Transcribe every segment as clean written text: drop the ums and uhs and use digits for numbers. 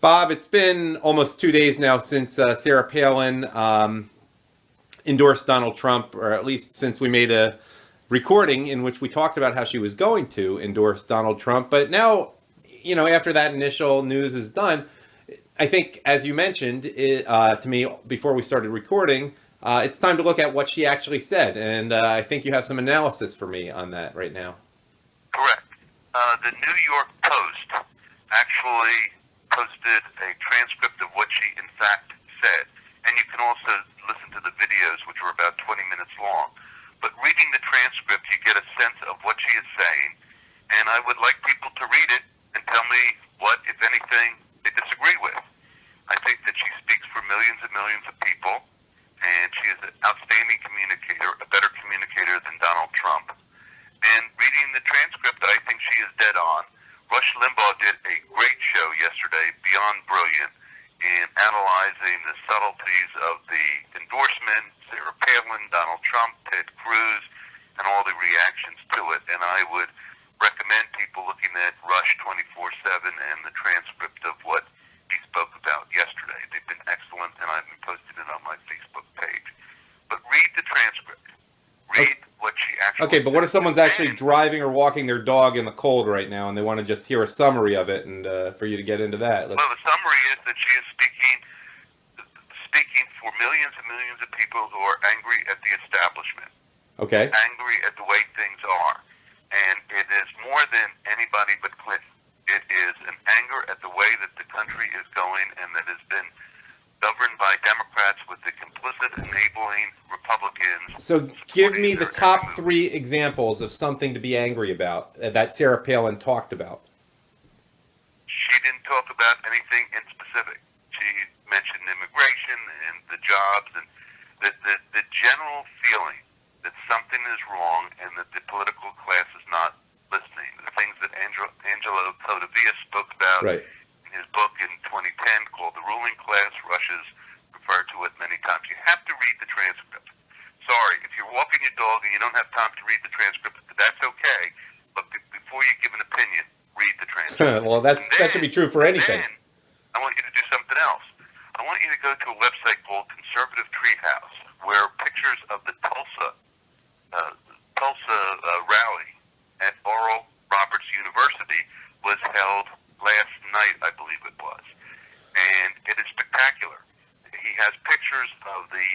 Bob, it's been almost 2 days now since Sarah Palin endorsed Donald Trump, or at least since we made a recording in which we talked about how she was going to endorse Donald Trump. But now, after that initial news is done, I think, as you mentioned to me before we started recording, it's time to look at what she actually said. And I think you have some analysis for me on that right now. Correct. The New York Post actually posted a transcript of what she in fact said. And you can also listen to the videos, which were about 20 minutes long. But reading the transcript, you get a sense of what she is saying. And I would like people to read it and tell me what, if anything, they disagree with. I think that she speaks for millions and millions of people, and she is an outstanding communicator, a better communicator than Donald Trump. And reading the transcript, I think she is dead on. Rush Limbaugh did a great show yesterday, beyond brilliant, in analyzing the subtleties of the endorsement, Sarah Palin, Donald Trump, Ted Cruz, and all the reactions to it. And I would recommend people looking at Rush 24/7 and the transcript of what he spoke about yesterday. They've been excellent, and I've been posting it on my Facebook page. But read the transcript. Read what she actually Okay, but what if someone's actually driving or walking their dog in the cold right now, and they want to just hear a summary of it, and for you to get into that? Well, the summary is that she is speaking for millions and millions of people who are angry at the establishment. Okay. Angry at the way things are. And it is more than anybody but Clinton. It is an anger at the way that the country is going and that has been governed by Democrats with the complicit enabling Republicans. So give me the top 3 examples of something to be angry about that Sarah Palin talked about. She didn't talk about anything in specific. She mentioned immigration and the jobs and the general feeling that something is wrong and that the political class is not listening. The things that Angelo Codevilla spoke about Right. in his book in 2010 called The Ruling Class. Russia's referred to it many times. You have to read the transcript. Sorry, if you're walking your dog and you don't have time to read the transcript, that's okay. But before you give an opinion, read the transcript. Well, that should be true for anything. Then, I want you to do something else. I want you to go to a website called Conservative Treehouse, where pictures of the Tulsa rally at Oral Roberts University was held last night, I believe it was. And it is spectacular. He has pictures of the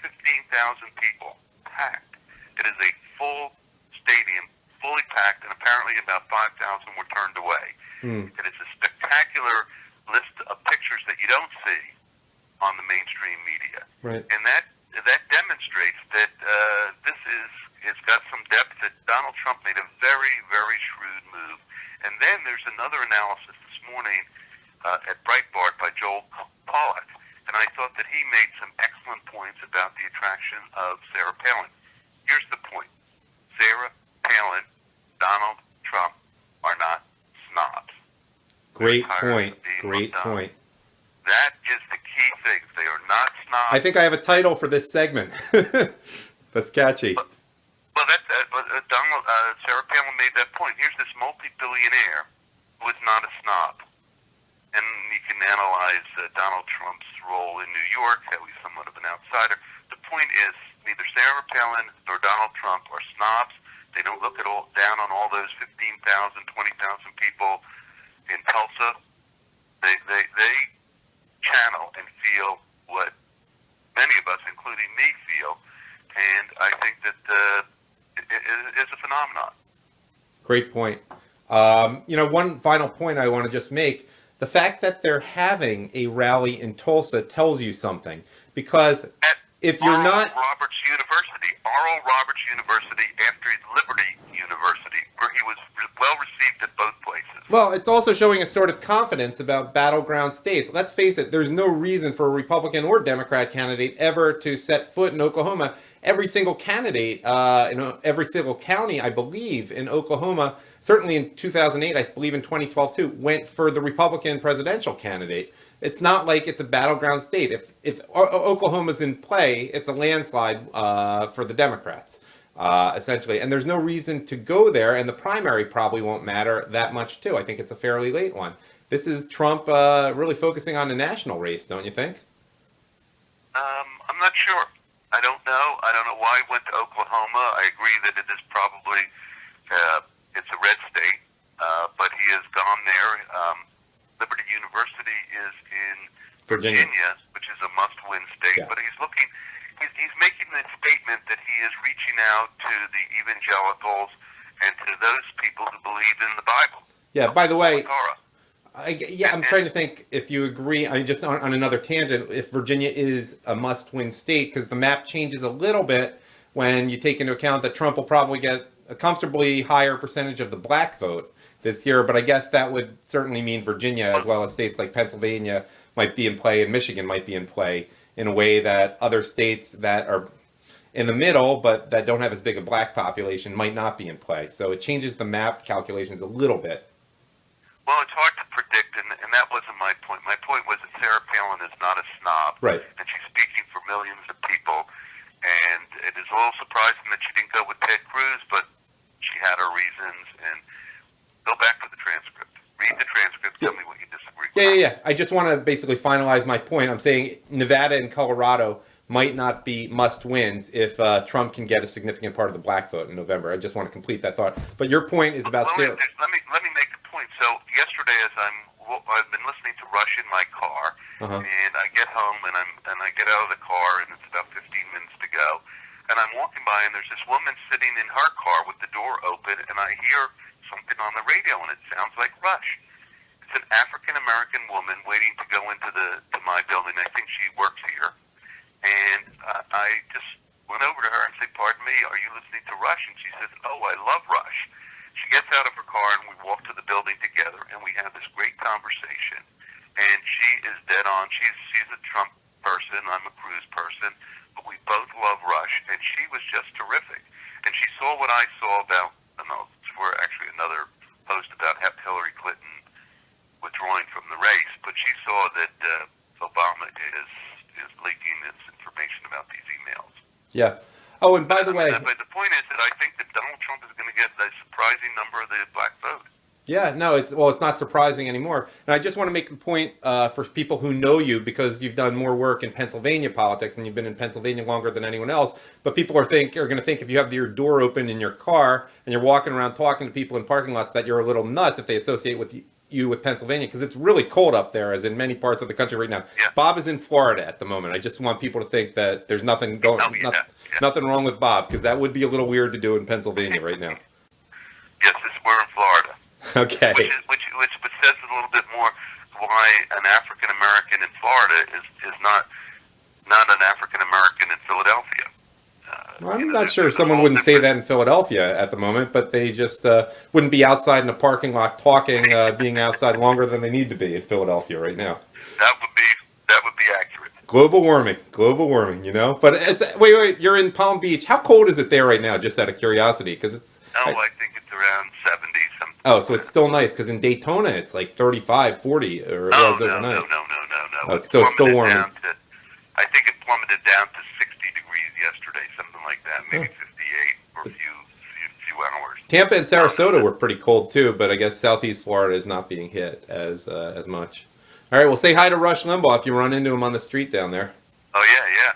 15,000 people packed. It is a full stadium, fully packed, and apparently about 5,000 were turned away. It is a spectacular list of pictures that you don't see on the mainstream media. Right. And that demonstrates that it's got some depth, that Donald Trump made a very, very shrewd move. And then there's another analysis this morning at Breitbart by Joel Pollack, and I thought that he made some excellent points about the attraction of Sarah Palin. Here's the point. Sarah Palin, Donald Trump are not snobs. Great point. Great point. That is the key thing. They are not snobs. I think I have a title for this segment. That's catchy. Well, Sarah Palin made that point. Here's this multi-billionaire who is not a snob. And you can analyze Donald Trump's role in New York, how he's somewhat of an outsider. The point is, neither Sarah Palin nor Donald Trump are snobs. They don't look down on all those 15,000, 20,000 people in Tulsa. They channel and feel what many of us, including me, feel. And I think that it is a phenomenon. Great point. One final point I want to just make. The fact that they're having a rally in Tulsa tells you something. Because if you're not... Oral Roberts University after Liberty University, where he was well received at both places. Well, it's also showing a sort of confidence about battleground states. Let's face it, there's no reason for a Republican or Democrat candidate ever to set foot in Oklahoma. Every single candidate, every single county, I believe, in Oklahoma, certainly in 2008, I believe in 2012 too, went for the Republican presidential candidate. It's not like it's a battleground state. If Oklahoma's in play, it's a landslide for the Democrats, essentially. And there's no reason to go there, and the primary probably won't matter that much too. I think it's a fairly late one. This is Trump really focusing on the national race, don't you think? I'm not sure. I don't know. I don't know why he went to Oklahoma. I agree that it is probably it's a red state, but he has gone there. Liberty University is in Virginia, which is a must-win state. Yeah. But he's looking. He's making the statement that he is reaching out to the evangelicals and to those people who believe in the Bible. Yeah. By the way. I'm trying to think if you agree. I mean, just on another tangent, if Virginia is a must-win state, because the map changes a little bit when you take into account that Trump will probably get a comfortably higher percentage of the black vote this year. But I guess that would certainly mean Virginia, as well as states like Pennsylvania, might be in play, and Michigan might be in play in a way that other states that are in the middle, but that don't have as big a black population, might not be in play. So it changes the map calculations a little bit. Well, it's hard to predict, and that wasn't my point. My point was that Sarah Palin is not a snob, right? And she's speaking for millions of people, and it is a little surprising that she didn't go with Ted Cruz, but she had her reasons. And go back to the transcript. Read the transcript. Tell me what you disagree with. Yeah. I just want to basically finalize my point. I'm saying Nevada and Colorado might not be must-wins if Trump can get a significant part of the black vote in November. I just want to complete that thought. But your point is about Sarah. Let me make a point. So yesterday, as I've been listening to Rush in my car, and I get home and I get out of the car, and it's about 15 minutes to go, and I'm walking by, and there's this woman sitting in her car with the door open, and I hear something on the radio, and it sounds like Rush. It's an African American woman waiting to go into to my building. I think she works here, and I just went over to her and said, "Pardon me, are you listening to Rush?" And she says, "Oh, I love Rush." She gets out of her car, and we walk to the building together, and we have this great conversation. And she is dead on. She's a Trump person. I'm a Cruz person. But we both love Rush, and she was just terrific. And she saw what I saw about, for actually another post about Hillary Clinton withdrawing from the race. But she saw that Obama is leaking this information about these emails. Yeah. Oh, and by the way... But the point is that I think that Donald Trump is going to get a surprising number of the black vote. Yeah, no, it's not surprising anymore. And I just want to make the point for people who know you, because you've done more work in Pennsylvania politics and you've been in Pennsylvania longer than anyone else. But people are going to think if you have your door open in your car and you're walking around talking to people in parking lots that you're a little nuts if they associate with you with Pennsylvania, because it's really cold up there, as in many parts of the country right now. Yeah. Bob is in Florida at the moment. I just want people to think that there's nothing nothing wrong with Bob, because that would be a little weird to do in Pennsylvania right now. Yes, we're in Florida. Okay. Which says a little bit more why an African American in Florida is not an African American in Philadelphia. Well, I'm not sure someone wouldn't say that in Philadelphia at the moment, but they just wouldn't be outside in a parking lot talking, being outside longer than they need to be in Philadelphia right now. That would be accurate. Global warming, you know. But wait, you're in Palm Beach. How cold is it there right now? Just out of curiosity, because it's. I think it's around 70 something. Oh, so it's still nice, because in Daytona it's like 35, 40, or it was overnight. No. Okay, so it's still warming. I think it plummeted down to 60 degrees yesterday, something like that, maybe 58 for a few hours. Tampa and Sarasota were pretty cold too, but I guess Southeast Florida is not being hit as much. All right, well, say hi to Rush Limbaugh if you run into him on the street down there. Oh, yeah.